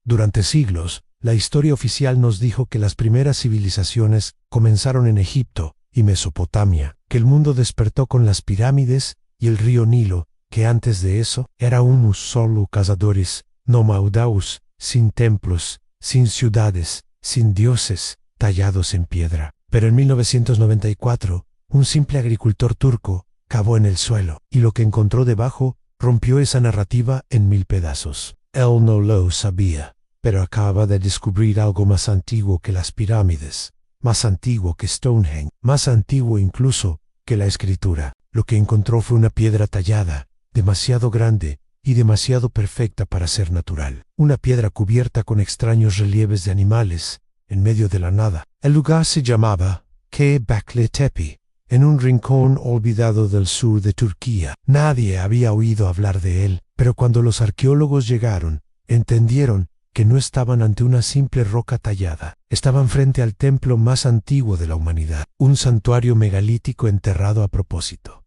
Durante siglos, la historia oficial nos dijo que las primeras civilizaciones comenzaron en Egipto y Mesopotamia, que el mundo despertó con las pirámides y el río Nilo, que antes de eso era unos solo cazadores, nómadas, sin templos, sin ciudades, sin dioses, tallados en piedra. Pero en 1994, un simple agricultor turco cavó en el suelo, y lo que encontró debajo rompió esa narrativa en 1000 pedazos. Él no lo sabía, pero acaba de descubrir algo más antiguo que las pirámides, más antiguo que Stonehenge, más antiguo incluso que la escritura. Lo que encontró fue una piedra tallada, demasiado grande y demasiado perfecta para ser natural. Una piedra cubierta con extraños relieves de animales, en medio de la nada. El lugar se llamaba Göbekli Tepe, en un rincón olvidado del sur de Turquía. Nadie había oído hablar de él, pero cuando los arqueólogos llegaron, entendieron que no estaban ante una simple roca tallada. Estaban frente al templo más antiguo de la humanidad, un santuario megalítico enterrado a propósito.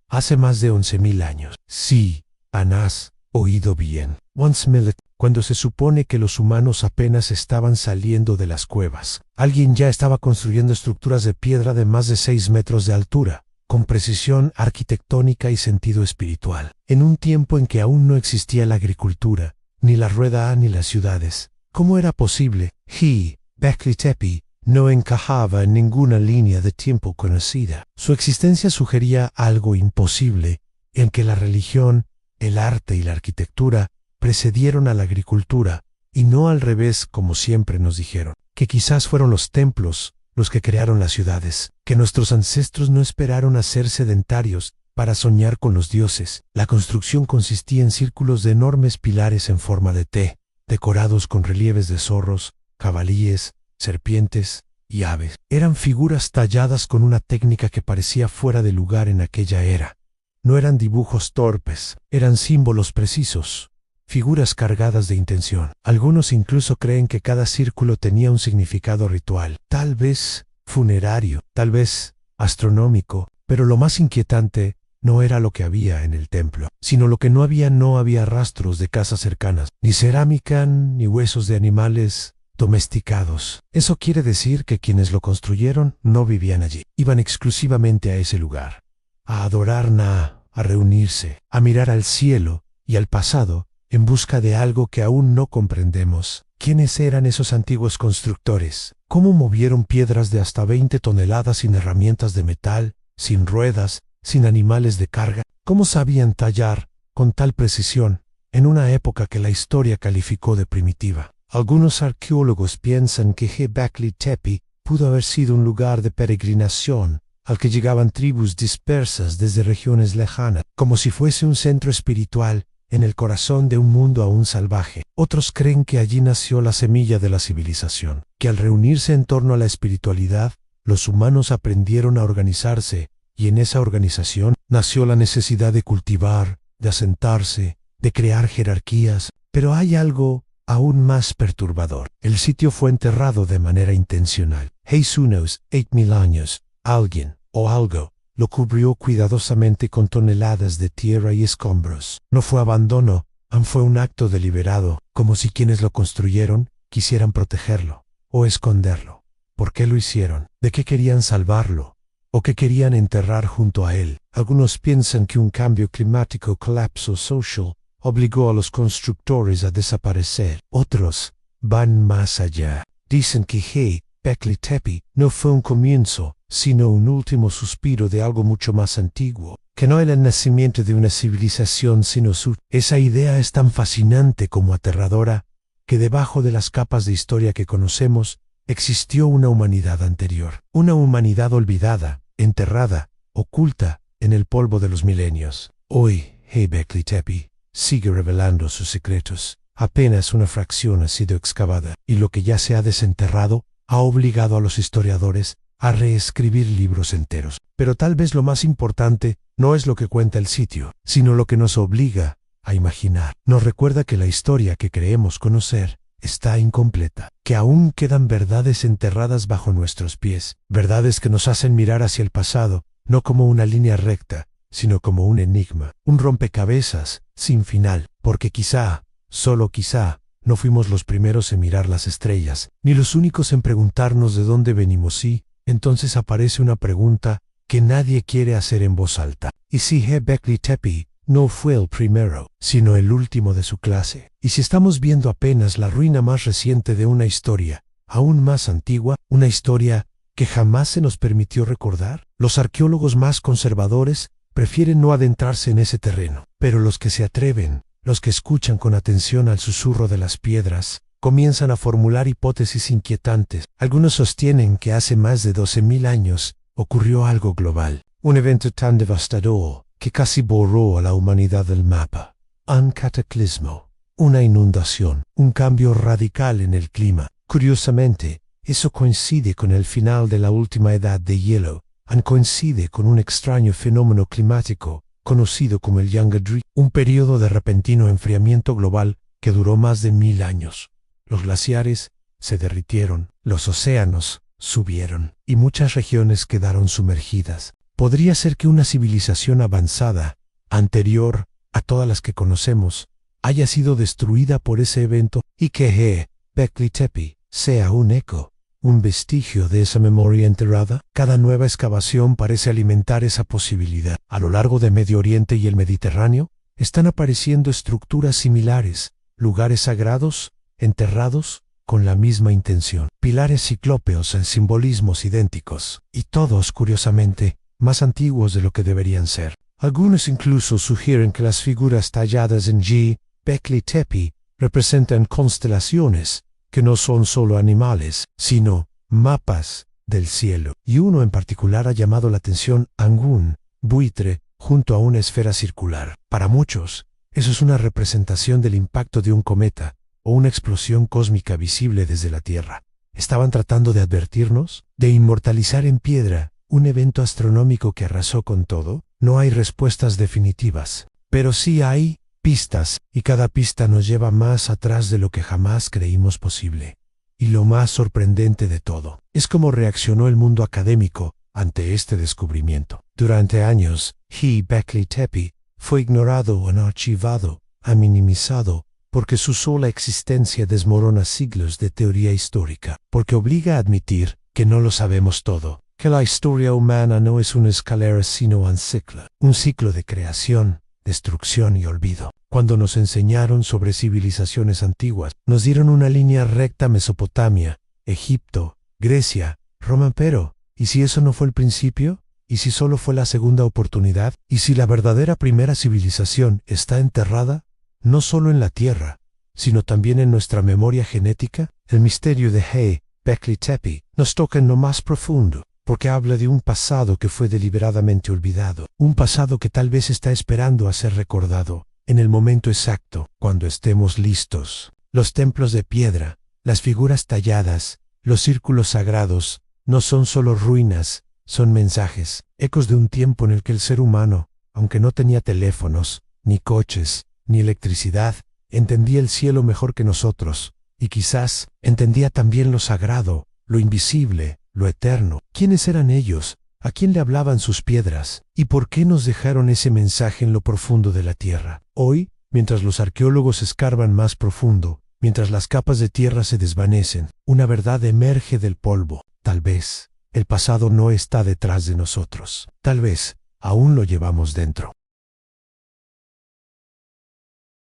Hace más de 11.000 años. Sí, has oído bien. Once millet, cuando se supone que los humanos apenas estaban saliendo de las cuevas. Alguien ya estaba construyendo estructuras de piedra de más de 6 metros de altura, con precisión arquitectónica y sentido espiritual. En un tiempo en que aún no existía la agricultura, ni la rueda ni las ciudades. ¿Cómo era posible? Göbekli Tepe no encajaba en ninguna línea de tiempo conocida. Su existencia sugería algo imposible, en que la religión, el arte y la arquitectura precedieron a la agricultura, y no al revés como siempre nos dijeron. Que quizás fueron los templos los que crearon las ciudades, que nuestros ancestros no esperaron a ser sedentarios para soñar con los dioses. La construcción consistía en círculos de enormes pilares en forma de T, decorados con relieves de zorros, jabalíes, serpientes y aves. Eran figuras talladas con una técnica que parecía fuera de lugar en aquella era. No eran dibujos torpes, eran símbolos precisos, figuras cargadas de intención. Algunos incluso creen que cada círculo tenía un significado ritual, tal vez funerario, tal vez astronómico, pero lo más inquietante no era lo que había en el templo, sino lo que no había rastros de casas cercanas, ni cerámica, ni huesos de animales domesticados. Eso quiere decir que quienes lo construyeron no vivían allí, iban exclusivamente a ese lugar, a adorar a reunirse, a mirar al cielo y al pasado en busca de algo que aún no comprendemos. ¿Quiénes eran esos antiguos constructores? ¿Cómo movieron piedras de hasta 20 toneladas sin herramientas de metal, sin ruedas, sin animales de carga? ¿Cómo sabían tallar con tal precisión en una época que la historia calificó de primitiva? Algunos arqueólogos piensan que Göbekli Tepe pudo haber sido un lugar de peregrinación al que llegaban tribus dispersas desde regiones lejanas, como si fuese un centro espiritual en el corazón de un mundo aún salvaje. Otros creen que allí nació la semilla de la civilización, que al reunirse en torno a la espiritualidad, los humanos aprendieron a organizarse, y en esa organización nació la necesidad de cultivar, de asentarse, de crear jerarquías. Pero hay algo aún más perturbador. El sitio fue enterrado de manera intencional. Hace unos 8.000 años, alguien o algo lo cubrió cuidadosamente con toneladas de tierra y escombros. No fue abandono, fue un acto deliberado, como si quienes lo construyeron quisieran protegerlo o esconderlo. ¿Por qué lo hicieron? ¿De qué querían salvarlo? ¿O qué querían enterrar junto a él? Algunos piensan que un cambio climático, colapso social, obligó a los constructores a desaparecer. Otros van más allá. Dicen que Göbekli Tepe no fue un comienzo, sino un último suspiro de algo mucho más antiguo, que no era el nacimiento de una civilización sino su... Esa idea es tan fascinante como aterradora, que debajo de las capas de historia que conocemos, existió una humanidad anterior, una humanidad olvidada, enterrada, oculta en el polvo de los milenios. Hoy, Göbekli Tepe sigue revelando sus secretos. Apenas una fracción ha sido excavada, y lo que ya se ha desenterrado ha obligado a los historiadores a reescribir libros enteros. Pero tal vez lo más importante no es lo que cuenta el sitio, sino lo que nos obliga a imaginar. Nos recuerda que la historia que creemos conocer está incompleta, que aún quedan verdades enterradas bajo nuestros pies, verdades que nos hacen mirar hacia el pasado, no como una línea recta, sino como un enigma, un rompecabezas sin final, porque quizá, solo quizá, No fuimos los primeros en mirar las estrellas, ni los únicos en preguntarnos de dónde venimos y, entonces aparece una pregunta que nadie quiere hacer en voz alta. ¿Y si Göbekli Tepe no fue el primero, sino el último de su clase? ¿Y si estamos viendo apenas la ruina más reciente de una historia, aún más antigua, una historia que jamás se nos permitió recordar? Los arqueólogos más conservadores prefieren no adentrarse en ese terreno, pero los que se atreven, los que escuchan con atención al susurro de las piedras, comienzan a formular hipótesis inquietantes. Algunos sostienen que hace más de 12.000 años ocurrió algo global, un evento tan devastador que casi borró a la humanidad del mapa. Un cataclismo, una inundación, un cambio radical en el clima. Curiosamente, eso coincide con el final de la última edad de hielo, coincide con un extraño fenómeno climático conocido como el Yangadri, un periodo de repentino enfriamiento global que duró más de 1000 años. Los glaciares se derritieron, los océanos subieron y muchas regiones quedaron sumergidas. Podría ser que una civilización avanzada, anterior a todas las que conocemos, haya sido destruida por ese evento y que Göbekli Tepe sea un eco, un vestigio de esa memoria enterrada. Cada nueva excavación parece alimentar esa posibilidad. A lo largo de Medio Oriente y el Mediterráneo están apareciendo estructuras similares, lugares sagrados, enterrados, con la misma intención. Pilares ciclópeos en simbolismos idénticos, y todos, curiosamente, más antiguos de lo que deberían ser. Algunos incluso sugieren que las figuras talladas en Göbekli Tepe representan constelaciones, que no son solo animales, sino mapas del cielo. Y uno en particular ha llamado la atención: un buitre junto a una esfera circular. Para muchos, eso es una representación del impacto de un cometa o una explosión cósmica visible desde la Tierra. ¿Estaban tratando de advertirnos? ¿De inmortalizar en piedra un evento astronómico que arrasó con todo? No hay respuestas definitivas, pero sí hay pistas, y cada pista nos lleva más atrás de lo que jamás creímos posible. Y lo más sorprendente de todo es cómo reaccionó el mundo académico ante este descubrimiento. Durante años, Göbekli Tepe fue ignorado o archivado, minimizado, porque su sola existencia desmorona siglos de teoría histórica, porque obliga a admitir que no lo sabemos todo, que la historia humana no es una escalera sino un ciclo de creación, destrucción y olvido. Cuando nos enseñaron sobre civilizaciones antiguas, nos dieron una línea recta: Mesopotamia, Egipto, Grecia, Roma. Pero, ¿y si eso no fue el principio? ¿Y si solo fue la segunda oportunidad? ¿Y si la verdadera primera civilización está enterrada, no solo en la tierra, sino también en nuestra memoria genética? El misterio de Göbekli Tepe nos toca en lo más profundo, porque habla de un pasado que fue deliberadamente olvidado, un pasado que tal vez está esperando a ser recordado en el momento exacto, cuando estemos listos. Los templos de piedra, las figuras talladas, los círculos sagrados, no son solo ruinas, son mensajes, ecos de un tiempo en el que el ser humano, aunque no tenía teléfonos, ni coches, ni electricidad, entendía el cielo mejor que nosotros, y quizás entendía también lo sagrado, lo invisible, lo eterno. ¿Quiénes eran ellos? ¿A quién le hablaban sus piedras? ¿Y por qué nos dejaron ese mensaje en lo profundo de la tierra? Hoy, mientras los arqueólogos escarban más profundo, mientras las capas de tierra se desvanecen, una verdad emerge del polvo. Tal vez el pasado no está detrás de nosotros. Tal vez aún lo llevamos dentro.